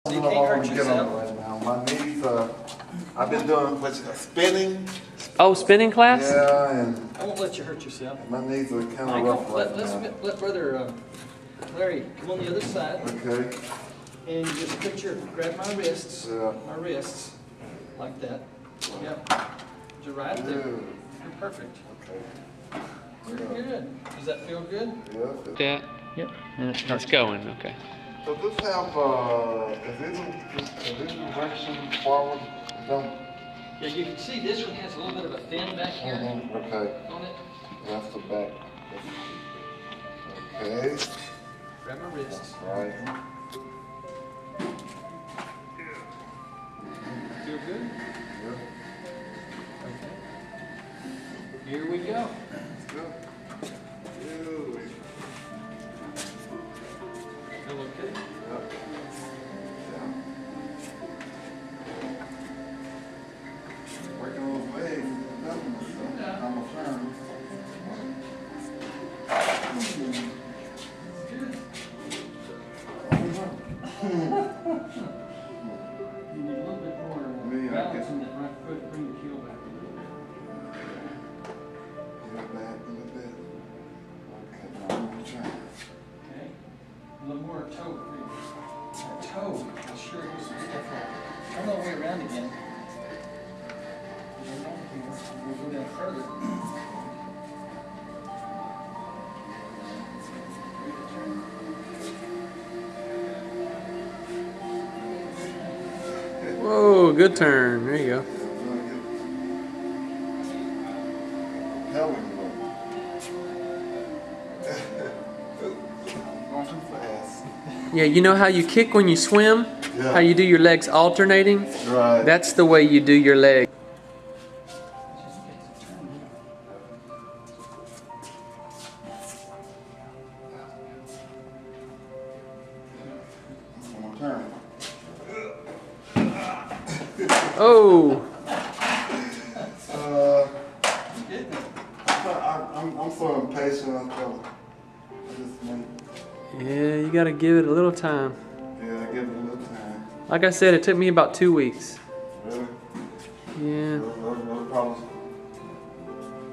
So you can't hurt yourself. Right now. My knees I've been doing what's spinning. Oh, spinning class? Yeah, and I won't let you hurt yourself. My knees are kind of rough right now. Let Brother Larry come on the other side. Okay. And you just grab my wrists. Yeah. My wrists. Like that. Yep. You're right there. You're perfect. Okay. You're good. Does that feel good? Yeah. Yep. It's going, okay. So this have, is this direction forward? Yeah, you can see this one has a little bit of a fin back here. Okay. On it. That's the back. Okay. Grab my wrists. Right. Feel good? Yeah. Okay. Here we go. Let's go. Feel okay? Yep. Yeah. Working on those legs. I'm a fan. You need a little bit more balance in that right foot. Bring the heel back a little bit. Back a little bit. Okay, now I'm gonna try. Okay. A little more toe. That toe. I'm sure it was some stuff like. Turn all the way around again. We'll go down further. Whoa, good turn. There you go. Hell we go. Going too fast. Yeah, you know how you kick when you swim? Yeah. How you do your legs alternating? Right. That's the way you do your legs. One more turn. Oh. I'm so impatient. Yeah, you gotta give it a little time. Yeah, I give it a little time. Like I said, it took me about 2 weeks. Really? Yeah. Probably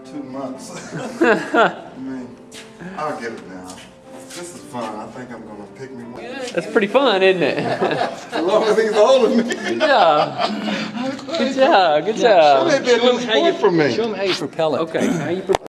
2 months. I mean, I'll get it now. This is fun. I think I'm gonna pick me one. That's pretty fun, isn't it? As long as he's holding me. Good job. Good job. Good job. That may be a little sport for me. Show him how you propel it. Okay. How you